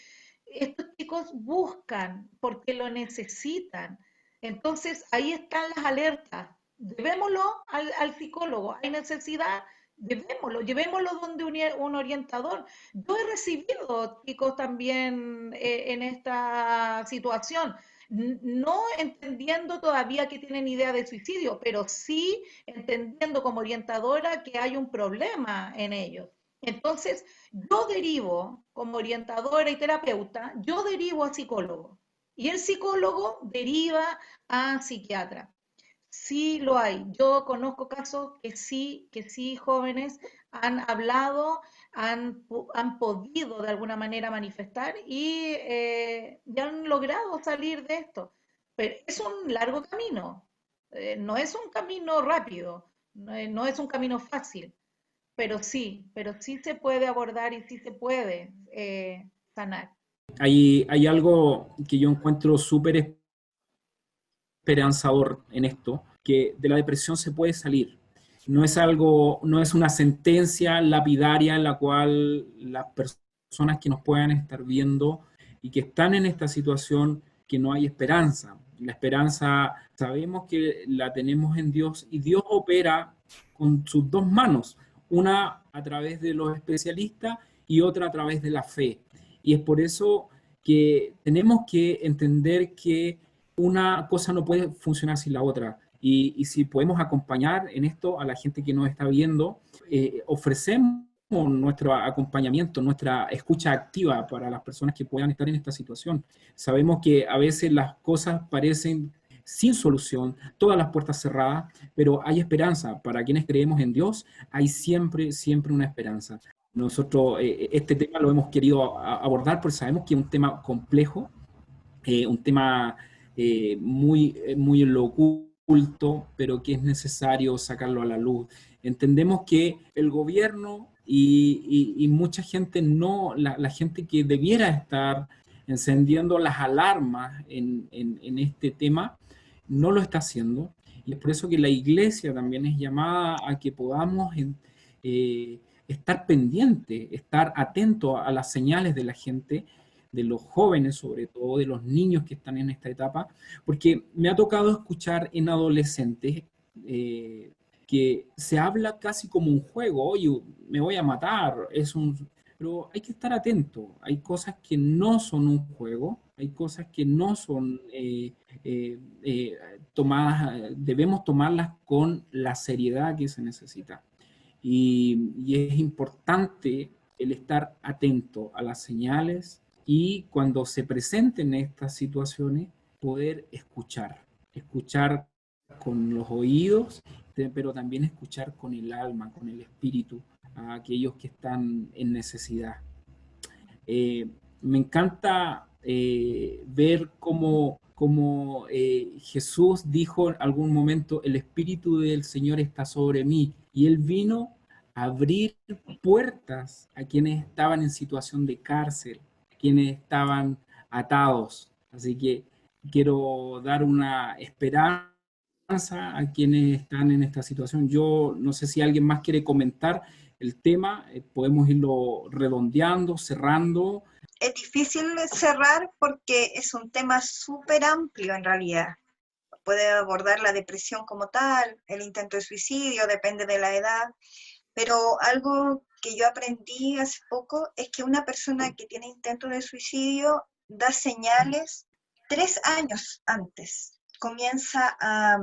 estos chicos buscan porque lo necesitan. Entonces, ahí están las alertas. Llevémoslo al psicólogo. Hay necesidad, llevémoslo donde un orientador. Yo he recibido chicos también en esta situación, no entendiendo todavía que tienen idea de suicidio, pero sí entendiendo como orientadora que hay un problema en ellos. Entonces, yo derivo como orientadora y terapeuta, yo derivo a psicólogo y el psicólogo deriva a psiquiatra. Sí lo hay. Yo conozco casos que sí jóvenes han hablado, han podido de alguna manera manifestar y han logrado salir de esto. Pero es un largo camino, no es un camino rápido, no es un camino fácil, pero sí se puede abordar y sí se puede sanar. Hay algo que yo encuentro súper esperanzador en esto, que de la depresión se puede salir. No es algo, no es una sentencia lapidaria en la cual las personas que nos puedan estar viendo y que están en esta situación, que no hay esperanza. La esperanza sabemos que la tenemos en Dios y Dios opera con sus dos manos, una a través de los especialistas y otra a través de la fe. Y es por eso que tenemos que entender que una cosa no puede funcionar sin la otra. Y si podemos acompañar en esto a la gente que nos está viendo, ofrecemos nuestro acompañamiento, nuestra escucha activa para las personas que puedan estar en esta situación. Sabemos que a veces las cosas parecen sin solución, todas las puertas cerradas, pero hay esperanza. Para quienes creemos en Dios, hay siempre, siempre una esperanza. Nosotros este tema lo hemos querido abordar porque sabemos que es un tema complejo, un tema muy en lo oculto, pero que es necesario sacarlo a la luz. Entendemos que el gobierno y mucha gente no, la gente que debiera estar encendiendo las alarmas en este tema, no lo está haciendo. Y es por eso que la iglesia también es llamada a que podamos estar pendiente, estar atento a las señales de la gente, de los jóvenes, sobre todo de los niños que están en esta etapa, porque me ha tocado escuchar en adolescentes que se habla casi como un juego. Oye, me voy a matar, pero hay que estar atento. Hay cosas que no son un juego, hay cosas que no son tomadas, debemos tomarlas con la seriedad que se necesita. Y es importante el estar atento a las señales y cuando se presenten estas situaciones, poder escuchar con los oídos, pero también escuchar con el alma, con el espíritu, a aquellos que están en necesidad. Eh, Me encanta ver cómo Jesús dijo en algún momento, el Espíritu del Señor está sobre mí, y Él vino a abrir puertas a quienes estaban en situación de cárcel, quienes estaban atados. Así que quiero dar una esperanza a quienes están en esta situación. Yo no sé si alguien más quiere comentar el tema, podemos irlo redondeando, cerrando. Es difícil cerrar porque es un tema súper amplio en realidad. Puede abordar la depresión como tal, el intento de suicidio, depende de la edad, pero algo que yo aprendí hace poco es que una persona que tiene intento de suicidio da señales 3 años antes, comienza a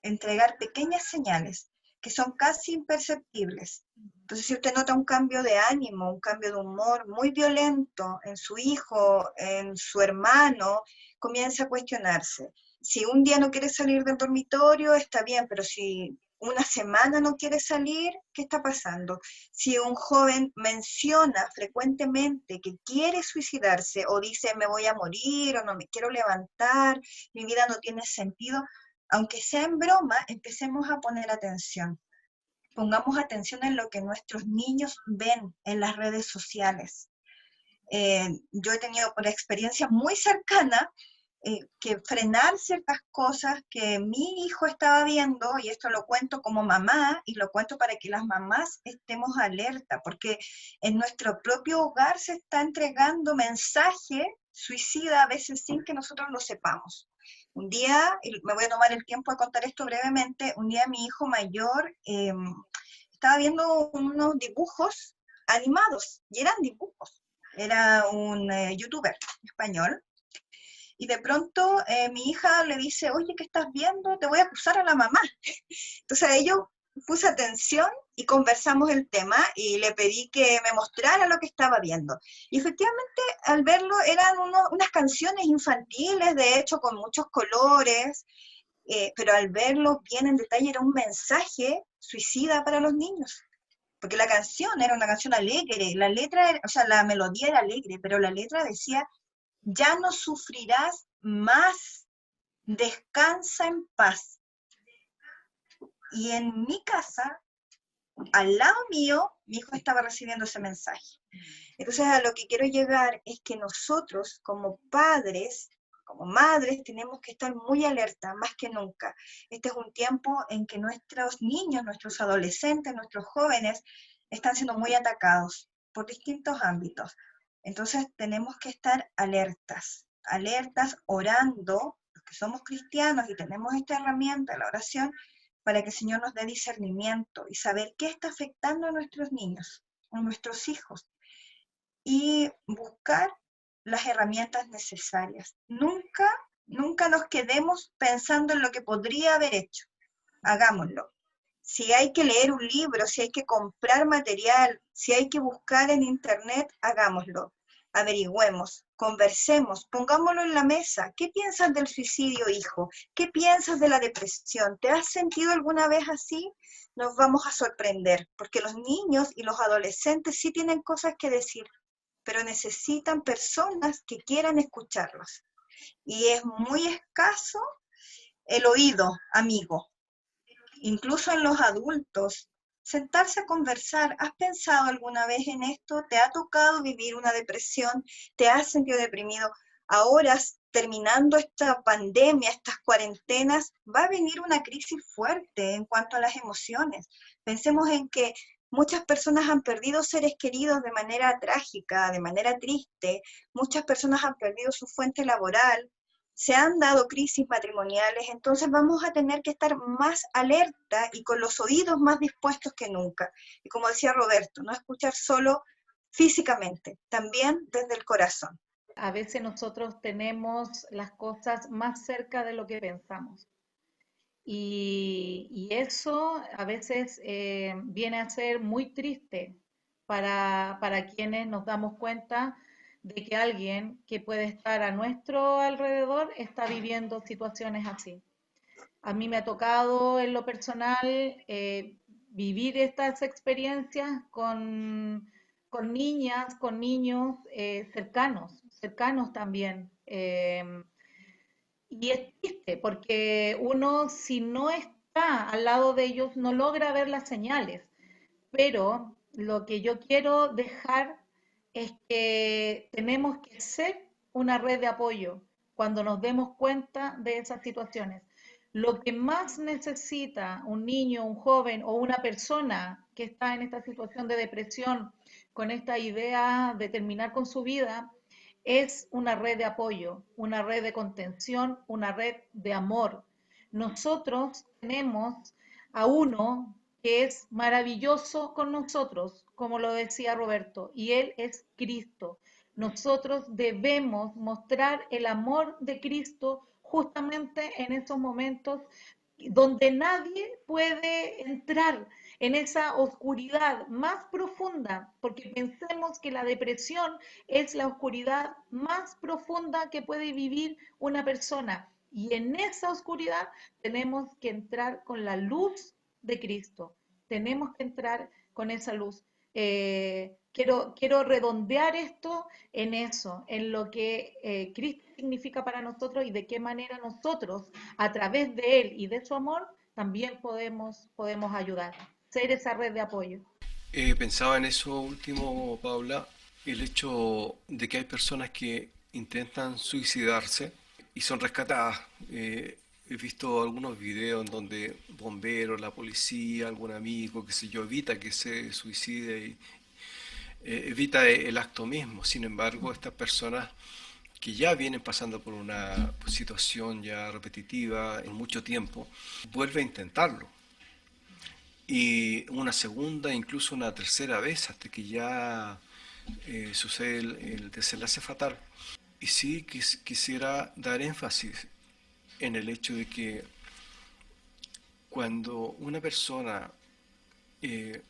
entregar pequeñas señales que son casi imperceptibles. Entonces, si usted nota un cambio de ánimo, un cambio de humor muy violento en su hijo, en su hermano, comienza a cuestionarse. Si un día no quiere salir del dormitorio, está bien, pero si una semana no quiere salir, ¿qué está pasando? Si un joven menciona frecuentemente que quiere suicidarse o dice me voy a morir o no me quiero levantar, mi vida no tiene sentido, aunque sea en broma, empecemos a poner atención. Pongamos atención en lo que nuestros niños ven en las redes sociales. Yo he tenido por experiencia muy cercana que frenar ciertas cosas que mi hijo estaba viendo, y esto lo cuento como mamá, y lo cuento para que las mamás estemos alerta, porque en nuestro propio hogar se está entregando mensaje suicida a veces sin que nosotros lo sepamos. Un día, y me voy a tomar el tiempo de contar esto brevemente, un día mi hijo mayor estaba viendo unos dibujos animados, y eran dibujos. Era un youtuber español, y de pronto mi hija le dice, oye, ¿qué estás viendo? Te voy a acusar a la mamá. Entonces a ello puse atención y conversamos el tema y le pedí que me mostrara lo que estaba viendo. Y efectivamente al verlo eran unas canciones infantiles, de hecho con muchos colores, pero al verlo bien en detalle era un mensaje suicida para los niños. Porque la canción era una canción alegre, la letra, o sea, la melodía era alegre, pero la letra decía, ya no sufrirás más, descansa en paz. Y en mi casa, al lado mío, mi hijo estaba recibiendo ese mensaje. Entonces a lo que quiero llegar es que nosotros como padres, como madres, tenemos que estar muy alerta, más que nunca. Este es un tiempo en que nuestros niños, nuestros adolescentes, nuestros jóvenes están siendo muy atacados por distintos ámbitos. Entonces tenemos que estar alertas, orando, los que somos cristianos y tenemos esta herramienta, la oración, para que el Señor nos dé discernimiento y saber qué está afectando a nuestros niños, a nuestros hijos, y buscar las herramientas necesarias. Nunca nos quedemos pensando en lo que podría haber hecho. Hagámoslo. Si hay que leer un libro, si hay que comprar material, si hay que buscar en internet, hagámoslo. Averigüemos, conversemos, pongámoslo en la mesa. ¿Qué piensas del suicidio, hijo? ¿Qué piensas de la depresión? ¿Te has sentido alguna vez así? Nos vamos a sorprender, porque los niños y los adolescentes sí tienen cosas que decir, pero necesitan personas que quieran escucharlos. Y es muy escaso el oído amigo. Incluso en los adultos, sentarse a conversar. ¿Has pensado alguna vez en esto? ¿Te ha tocado vivir una depresión? ¿Te has sentido deprimido? Ahora, terminando esta pandemia, estas cuarentenas, va a venir una crisis fuerte en cuanto a las emociones. Pensemos en que muchas personas han perdido seres queridos de manera trágica, de manera triste. Muchas personas han perdido su fuente laboral, se han dado crisis matrimoniales, entonces vamos a tener que estar más alerta y con los oídos más dispuestos que nunca. Y como decía Roberto, no escuchar solo físicamente, también desde el corazón. A veces nosotros tenemos las cosas más cerca de lo que pensamos. Y eso a veces viene a ser muy triste para quienes nos damos cuenta de que alguien que puede estar a nuestro alrededor está viviendo situaciones así. A mí me ha tocado en lo personal vivir estas experiencias con niñas, con niños cercanos también. Y es triste porque uno si no está al lado de ellos no logra ver las señales. Pero lo que yo quiero dejar es que tenemos que ser una red de apoyo cuando nos demos cuenta de esas situaciones. Lo que más necesita un niño, un joven o una persona que está en esta situación de depresión, con esta idea de terminar con su vida, es una red de apoyo, una red de contención, una red de amor. Nosotros tenemos a uno que es maravilloso con nosotros, como lo decía Roberto, y Él es Cristo. Nosotros debemos mostrar el amor de Cristo justamente en esos momentos donde nadie puede entrar en esa oscuridad más profunda, porque pensemos que la depresión es la oscuridad más profunda que puede vivir una persona. Y en esa oscuridad tenemos que entrar con la luz de Cristo. Tenemos que entrar con esa luz. Quiero redondear esto en eso, en lo que Cristo significa para nosotros y de qué manera nosotros, a través de Él y de su amor, también podemos ayudar, ser esa red de apoyo. Pensaba en eso último, Paula, el hecho de que hay personas que intentan suicidarse y son rescatadas. He visto algunos videos en donde bomberos, la policía, algún amigo, qué sé yo, evita que se suicide y evita el acto mismo. Sin embargo, estas personas que ya vienen pasando por una situación ya repetitiva en mucho tiempo, vuelve a intentarlo. Y una segunda, incluso una tercera vez, hasta que ya sucede el desenlace fatal. Y sí quisiera dar énfasis en el hecho de que cuando una persona eh,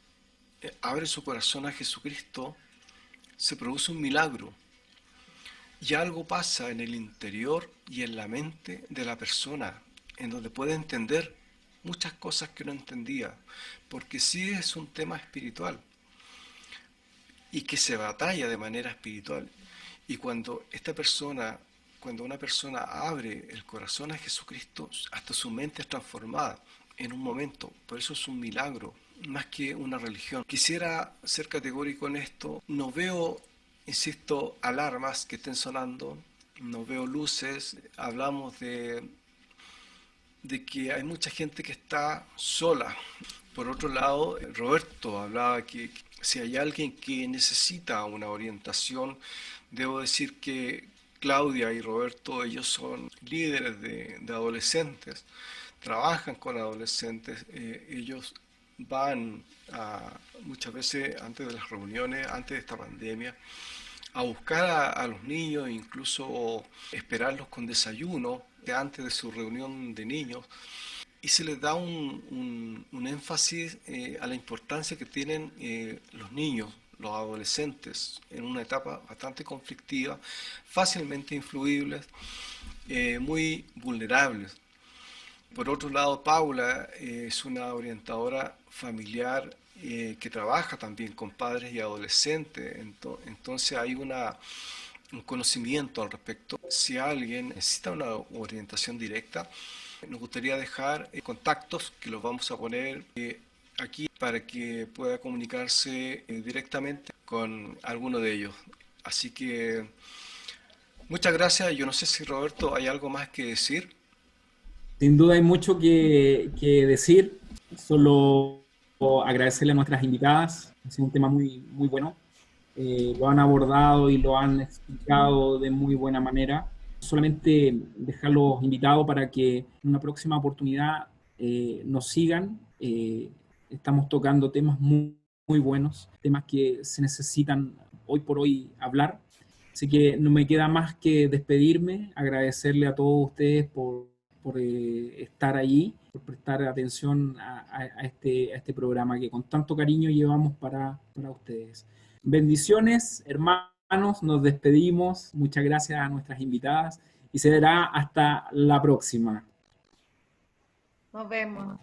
abre su corazón a Jesucristo, se produce un milagro. Y algo pasa en el interior y en la mente de la persona, en donde puede entender muchas cosas que no entendía, porque sí es un tema espiritual y que se batalla de manera espiritual. Y cuando una persona abre el corazón a Jesucristo, hasta su mente es transformada en un momento. Por eso es un milagro, más que una religión. Quisiera ser categórico en esto. No veo, insisto, alarmas que estén sonando, no veo luces. Hablamos de que hay mucha gente que está sola. Por otro lado, Roberto hablaba que si hay alguien que necesita una orientación, debo decir que Claudia y Roberto, ellos son líderes de adolescentes, trabajan con adolescentes, ellos van muchas veces antes de las reuniones, antes de esta pandemia, a buscar a los niños, incluso esperarlos con desayuno antes de su reunión de niños, y se les da un énfasis a la importancia que tienen los niños, los adolescentes, en una etapa bastante conflictiva, fácilmente influibles, muy vulnerables. Por otro lado, Paula es una orientadora familiar que trabaja también con padres y adolescentes, entonces hay un conocimiento al respecto. Si alguien necesita una orientación directa, nos gustaría dejar contactos que los vamos a poner aquí para que pueda comunicarse directamente con alguno de ellos. Así que muchas gracias. Yo no sé si Roberto hay algo más que decir. Sin duda hay mucho que decir, solo agradecerle a nuestras invitadas, ha sido un tema muy bueno. Lo han abordado y lo han explicado de muy buena manera. Solamente dejarlos invitados para que en una próxima oportunidad nos sigan. Estamos tocando temas muy buenos, temas que se necesitan hoy por hoy hablar. Así que no me queda más que despedirme, agradecerle a todos ustedes por estar allí, por prestar atención a este programa que con tanto cariño llevamos para ustedes. Bendiciones, hermanos, nos despedimos. Muchas gracias a nuestras invitadas y se verá hasta la próxima. Nos vemos.